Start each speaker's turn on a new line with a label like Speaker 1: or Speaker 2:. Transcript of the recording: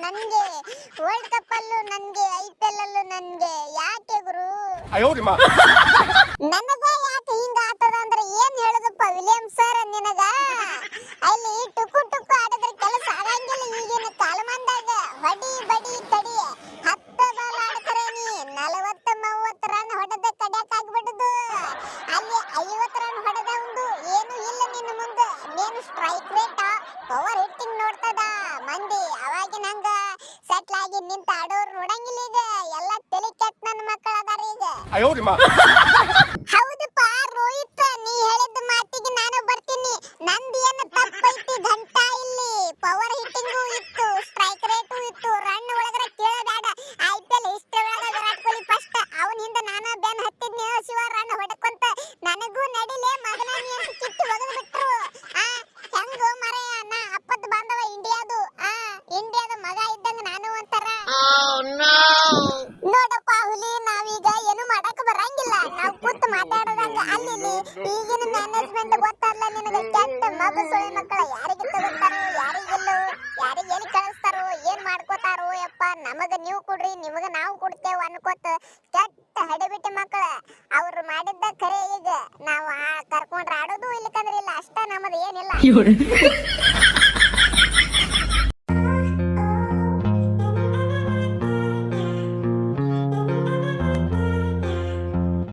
Speaker 1: ನನ್ಗೆ, world cup ಅಲ್ಲೂ ನನ್ಗೆ, IPL ಅಲ್ಲೂ ನನ್ಗೆ. ಯಾಕೆ ಗುರು? ನನಗ ಯಾಕೆ ಹಿಂಗ ಆತದ ಅಂದ್ರೆ ಏನ್ ಹೇಳುದಪ್ಪ ವಿಲಿಯಂ ಸರ್ ನಿನಗ? ಅಲ್ಲಿ ಟುಕು ಟುಕು ಆಡಿದ್ರೆ ಕೆಲಸ ಆಗಂಗಿಲ್ಲ. ಈಗಿನ ಕಾಲಮಾನದಾಗ ಹೊಡಿ ಬಡಿ ಕಡಿ 10 ಬಾಲ್ ಆಡ್ತಾರೆ. ನೀ 40-30 ರನ್ ಹೊಡೆದ ಕಡಿಯಕ್ ಆಗ್ಬಿಡುದು. ಅಲ್ಲಿ 50 ರನ್ ಹೊಡೆದ ಒಂದು ಏನು ಇಲ್ಲ ನಿನ್ನ ಮುಂದೆ. ನೀನು ಸ್ಟ್ರೈಕ್ ರೇಟ್ ಪವರ್ ಹಿಟ್ಟಿಂಗ್ ನೋಡ್ತದ ಮಂದಿ. ಅವಾಗಿನ ಹಂಗ ಸೆಟ್ಲ್ ಆಗಿ ನಿಂತ ಆಡೋರು ನೋಡಂಗಿಲ್ಲ ಈಗ. ಎಲ್ಲ ತಲೆ ಕೆಟ್ಟ ನನ್ನ ಮಕ್ಕಳ ಅದಾರ ಈಗ. ಹೌದಪ್ಪ ರೋಹಿತ್, ನೀ ಹೇಳಿದ ಮಾತಿಗೆ ನಾನು ಬರ್ತೀನಿ. ನಂದು ಏನು ತಪ್ಪೈತಿ ಘಂಟಾ? ಇಲ್ಲಿ ಪವರ್ ಹಿಟ್ಟಿಂಗು ಇತ್ತು, ಸ್ಟ್ರೈಕ್ ರೇಟು ಇತ್ತು, ರನ್ ಒಳಗರ ಕೇಳಬೇಡ. IPL ಹಿಸ್ಟ್ರಿ ಒಳಗ ವಿರಾಟ್ ಕೊಹ್ಲಿ ಫಸ್ಟ್, ಅವನ ಹಿಂದೆ ನಾನು ಬೆನ್ ಹತ್ತಿದ್ನಿ. ಶಿವ ರನ್ ಹೊಡ್ಕೊಂತ ನನಗೂ ನಡಿಲೆ ಮಗನ ನೀ ಅಂತ ಕಿತ್ತು ಒಗದು ಬಿಟ್ರು. ಹೆಂಗೋ ಮರೆಯ ನಾ ಅಪ್ಪದ ಬಾಂಧವ ಇಂಡಿಯಾದು. ಇಂಡಿಯಾದ ಮಗ ಇದ್ದಂಗ ನಾನು ಅಂತಾರ. ನೋಡಪ್ಪ ಹುಲಿ, ನಾವೀಗ ಏನು ಮಾಡಕ್ ಬರಂಗಿಲ್ಲ. ನಾವು ಕೂತ್ ಮಾತಾಡೋದಂಗ ಅಲ್ಲಿ ಈಗಿನ ಮ್ಯಾನೇಜ್ಮೆಂಟ್ ಗೊತ್ತಲ್ಲ ನಿನಗ. ಕೆಟ್ಟ ಮಗು ಸುಳಿ ಮಕ್ಕಳ ಯಾರಿಗೆ ತಗೋತಾರೋ ಯಾರಿಗಿಲ್ಲೋ, ಯಾರಿಗೆ ಎಲ್ಲಿ ಕಳಿಸ್ತಾರೋ ಏನ್ ಮಾಡ್ಕೋತಾರೋ ಯಪ್ಪ. ನಮಗ ನೀವು ಕೊಡ್ರಿ, ನಿಮಗ ನಾವು ಕೊಡ್ತೇವೆ ಅನ್ಕೋತ ಕೆಟ್ಟ ಹಡಿಬಿಟ್ಟಿ ಮಕ್ಕಳ. ಅವ್ರು ಮಾಡಿದ್ದ ಖರೆ. ಈಗ ನಾವು ಕರ್ಕೊಂಡ್ರ ಆಡೋದು ಇಲ್ಲಕಂದ್ರೆ ಇಲ್ಲ, ಅಷ್ಟ ನಮ್ಮದು ಏನಿಲ್ಲ.